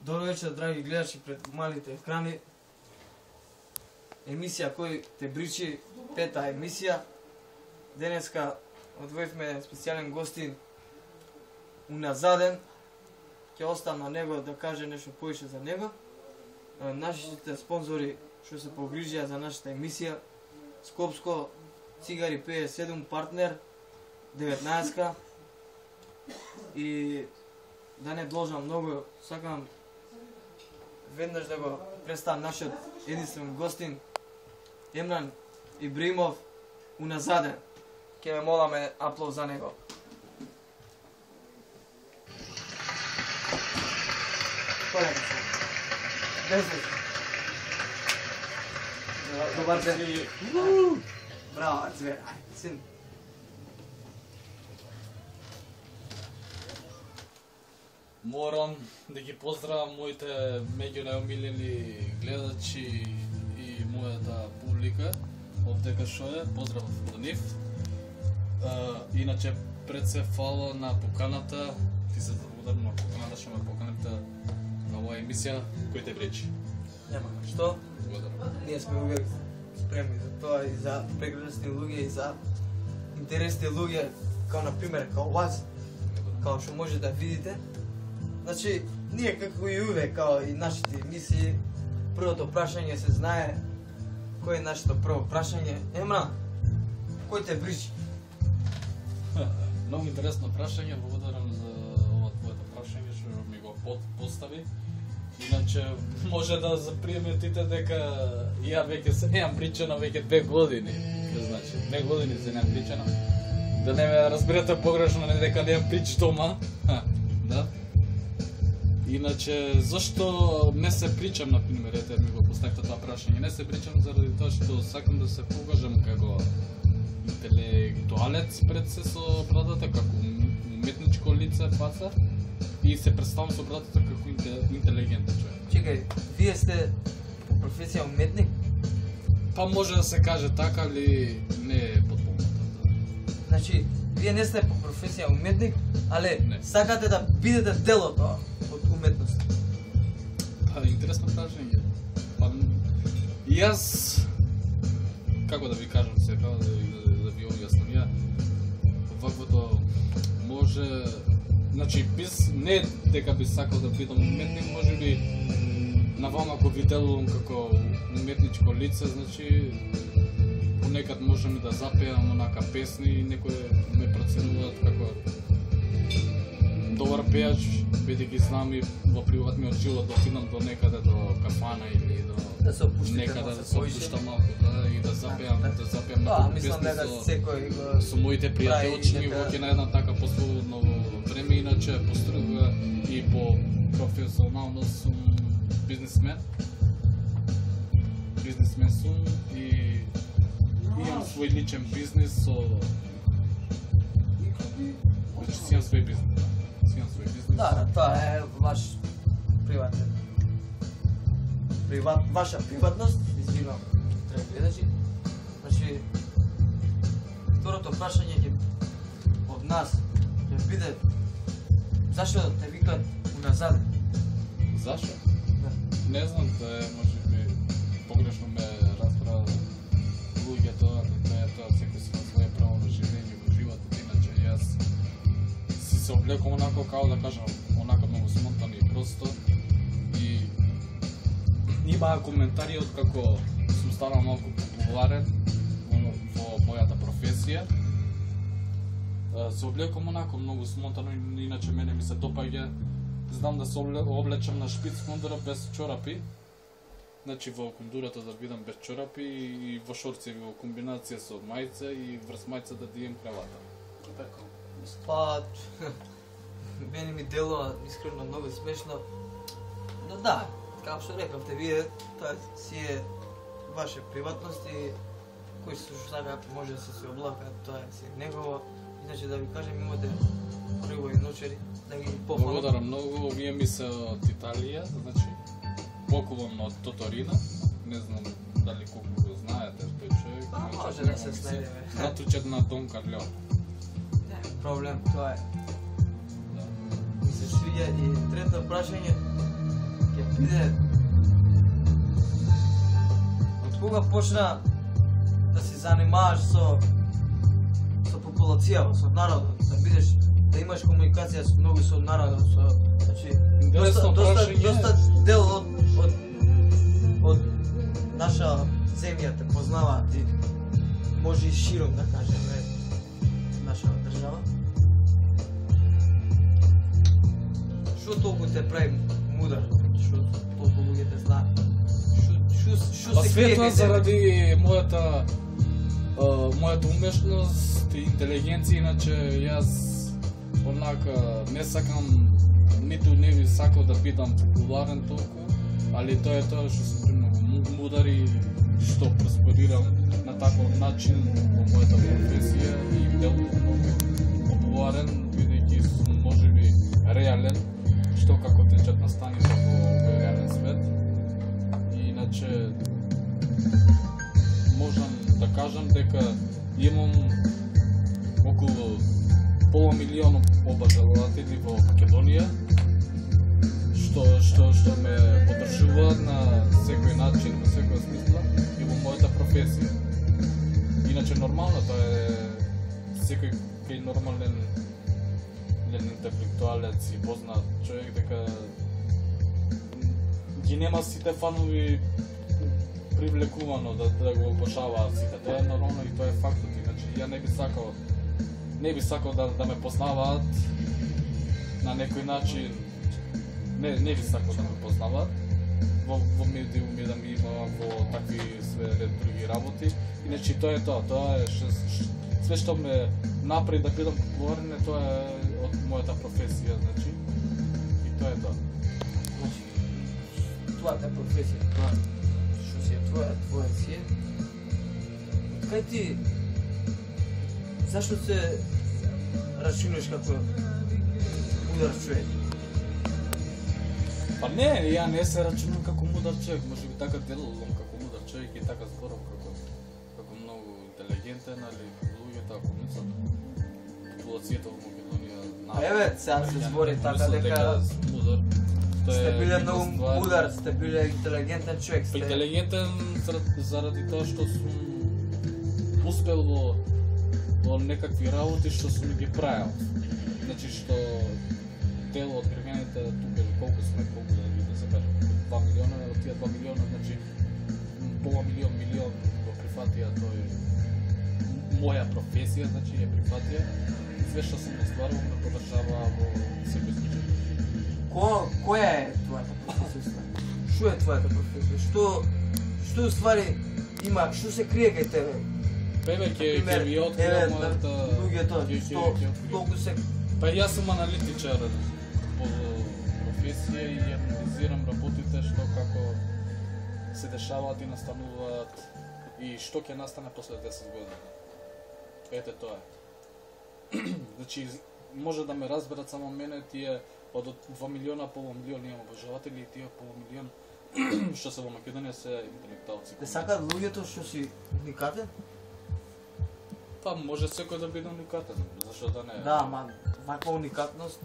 Добро вечер, драги гледачи пред малите екрани. Емисија кој те бричи, пета емисија. Денеска одвоивме специјален гостин уназаден. Ќе оставам на него да каже нешто повеќе за него. Нашите спонзори што се погрижија за нашата емисија: Скопско, Цигари 57, партнер 19-ка. И да не должам многу, сакам веднаш да го представам нашиот единствен гостин Емран Ибримов уназаден. Ке ме моламе аплауз за него. Полека се. Безлик. Добар ден. Браво, звер. Син. Морам да ги поздравам моите меѓу најомилени гледачи и мојата публика овде кај што е. Поздрав до нив. Иначе пред се фало на поканата. Ти се благодарам на поканата што ме поканите на оваа емисија кој те бречи. Нема што. Благодарам. Ние сме увек спремни за тоа и за прекрасни луѓе и за интересни луѓе, као на пример као вас, као што може да видите. Значи, ние како и увек, као и нашите емисии, првото прашање се знае кој е нашето прво прашање. Емран, кој те бричи? Многу интересно прашање, благодарам за ова твоето прашање што ми го постави. Иначе може да заприметите дека ја веќе се неам причано веќе 2 години. Значи, 2 години се неам причано. Да не ме разберете погрешно, не дека неам прич дома. Да. Иначе, зашто не се причам, например, ете ми го поставите тоа прашање, не се причам заради тоа што сакам да се покажам како интелектуалец пред се со братата, како уметничко лице, фаца, и се представам со братата како интелигентен човек. Чекај, вие сте по професија уметник? Па може да се каже така, али не е потполното. Значи, вие не сте по професија уметник, але Не. сакате да бидете дел од тоа, од уметност. Интересно прашање. Па, јас, како да ви кажам сега, да ви објаснам ја, ваквото може, значи, не дека би сакал да бидам уметник, може би на вама ако ви делувам како уметничко лице, значи, понекад можем и да запеам онака песни и некои ме проценуваат како добар пејач, бидејќи знам и во приватниот живот да отидам до некаде до кафана или до Да се опуштите некаде малку да се опуштам малку, да, и да запеам Да, некои мислам дека песни секој го... со моите пријателчини во на една така послободно време, иначе поструга и по професионално сум бизнесмен. Бизнесмен сум и имам свој личен бизнес со... Значи си имам свој бизнес. Да, тоа е ваш приватен. Ваша приватност, извинувам, треба гледачи. Значи, второто прашање ќе од нас ќе биде зашто те викаат уназаден? Зашо? Да. Не знам, да е, може би, погрешно ме разбра луѓето, да е тоа секој си на своје право на живење во животот, иначе јас си се облекам онако, као да кажам, онако многу спонтано и просто, и имаа коментари од како сум станал малку популарен во мојата професија. Се облекам онако многу спонтано, иначе мене ми се допаѓа. Знам да се облечам на шпиц кондура без чорапи. Значи во кондурата да бидам без чорапи и во шорцеви во комбинација со мајца и врз мајца да дием кравата. Така. Па, мене ми делува искрено многу смешно. Но да, како што рековте вие, тоа си е ваше приватност и кој се сака може да се облака, тоа е си негово. Иначе да ви кажем, имате хубави ночери, да ги пофалам. Благодарам многу, вие ми се од Италија, значи поклон од Тоторина. Не знам дали колку го знаете тој човек. Може да се следеме. Натучат на Дон Карлео. Проблем, тоа е. Ми се свиѓа и трето прашање. биде од кога почна да се занимаваш со популацијава, со народот, да бидеш, да имаш комуникација со народот, значи доста дел од наша земја те познаваат и може и широм да кажеме наша држава. Што толку те прави мудар? Што толку луѓе те знаат? Што се крие тоа заради мојата умешност и интелигенција, иначе јас онака не сакам, ниту не би сакал да бидам популарен толку, али тоа е тоа што сум многу мудар и што просперирам на таков начин во мојата професија и делам многу популарен, бидејќи сум можеби реален, што како течат настаните во овој реален свет. И иначе можам да кажам дека имам околу пола милион обожаватели во Македонија, што ме поддржуваат на секој начин, на секоја смисла и во мојата професија. Иначе нормално тоа е секој кај нормален интелектуалец и познат човек дека ги нема сите фанови привлекувано да го обожаваат сите. Тоа е нормално и тоа е фактот. Иначе ја не би сакал да ме познаваат на некој начин. Не би сакал да ме познаваат во медиуми, да ми има во такви све други работи. Иначе тоа е тоа. Тоа е све што ме направи да бидам популарен, тоа е од мојата професија, значи. И тоа е тоа. Значи, твојата професија, тоа што си е твоја си е. Кај ти, зашто се рачунеш како мудар човек? Па не, ја не се рачунам како мудар човек, можеби така делувам како мудар човек и така зборам како многу интелигентен, али луѓето ако мислат популацијата во Македонија. Еве, сега се збори така дека мудар. Сте биле многу мудар, сте биле интелигентен човек. Интелигентен заради тоа што сум успел во некакви работи што сум ги правил. Значи што дел од граѓаните тука колку да видите се кажа 2 милиона, од тие 2 милиона, значи пола милион го прифатија тој моја професија, значи ја прифатија. Све што сум остварувал ме поддржава во секој случај. Која е твојата професија? Што е твојата професија? Што уствари има, што се крие кај тебе? Певе ќе ви откриам мојата луѓето, што толку се. Па јас сум аналитичар по професија и анализирам работите што како се дешаваат и настануваат и што ќе настане после 10 години. Ете тоа е. Значи може да ме разберат само мене тие од 2 милиона, полу милион имам обожаватели и тие полу милион што се во Македонија се интелектуалци. Не сакаат луѓето што си уникатен? Па може секој да биде уникатен, зашто да не? Да, ама ваква уникатност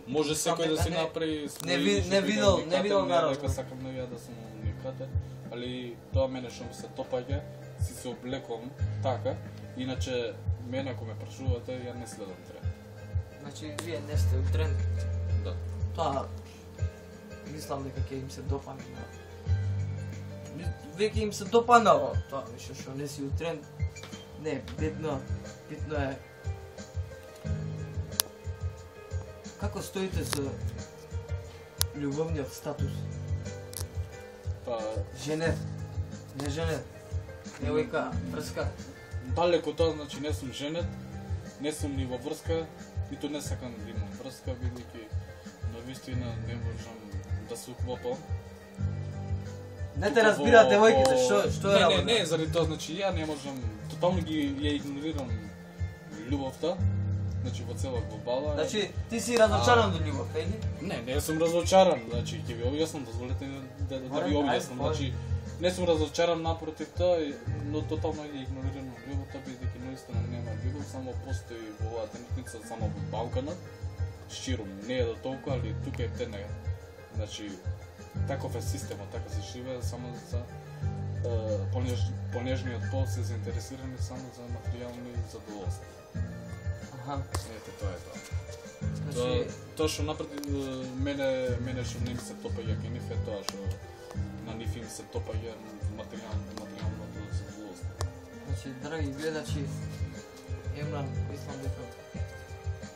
може секој да си направи не видел народ. Дека сакам да ја да сум уникатен, али тоа мене што ми се топаѓа, си се облекувам така, иначе мене ако ме прашувате, ја не следам тренд. Значи вие не сте у тренд. Да. Тоа мислам дека ќе им се допадне. Веќе им се допаднало тоа нешто што не си у тренд. Не, битно е како стоите со љубовниот статус? Па женет, не женет, девојка, врска. Далеко тоа, значи не сум женет, не сум ни во врска, ниту не сакам да имам врска, бидејќи навистина не можам да се уклопам. Не те разбираат девојките, што е работа? Не, заради тоа, значи ја не можам, тотално ја игнорирам љубовта, значи во цела глобала. Значи ти си разочаран до љубовта, или? Не сум разочаран, значи ќе ви објаснам, дозволете да ви објаснам, значи не сум разочаран напротив тоа, но тотално ја игнорирам љубовта, бидејќи наистина нема љубов, само постои во оваа тенетница, само во Балканот. Ширум, не е до толку, али тука е тенега. Значи, таков е системот, така се живее, само за понежниот пол се заинтересирани само за материјални задоволства. Аха. Ете, тоа е тоа. Значи, Тоа што напред мене што не ми се топаја кај нив е тоа што на нив им се топаја материјалното задоволство. Значи, драги гледачи, Емран, мислам дека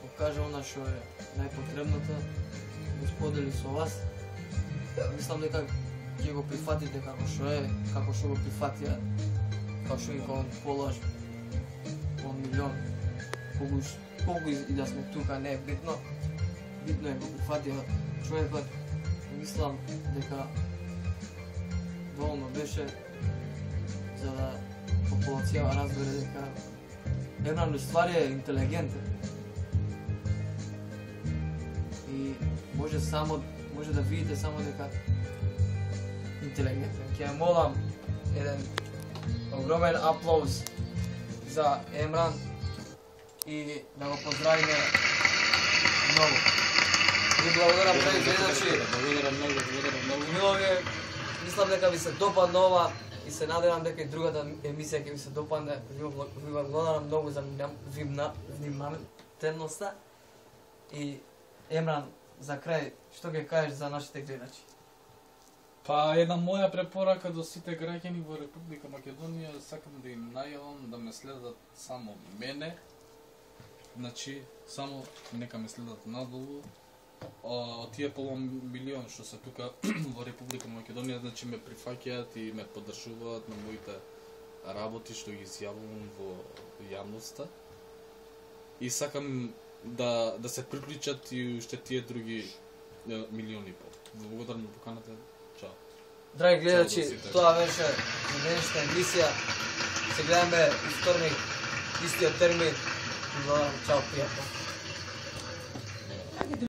го кажа она што е најпотребното, го сподели со вас. Мислам дека ќе го прифатите како што е, како што го прифатија, како што и кон полаш, кон милион, колку и да сме тука не е битно, битно е го прифатија човекот. Мислам дека доволно беше за да популацијава разбере дека Емран уствари е интелигентен и може да видите само дека интелигентен. Ќе молам еден огромен аплауз за Емран и да го поздравиме многу. Ви благодарам драги гледачи. Благодарам многу. Милове, мислам дека ви се допадна ова и се надевам дека и другата емисија ќе ви се допадне. Ви благодарам многу за внимателноста. И Емран, за крај, што ќе кажеш за нашите гледачи? Па една моја препорака до сите граѓани во Република Македонија, сакам да им најавам да ме следат само мене. Значи, само нека ме следат надолу. Од тие половин милион што се тука во Република Македонија, значи ме прифаќаат и ме поддржуваат на моите работи што ги изјавувам во јавноста. И сакам да се приклучат и уште тие други милиони и пол. Благодарам на поканата. Чао. Драги гледачи, тоа беше денешната емисија. Се гледаме и вторник, истиот термин. Чао, пријатно.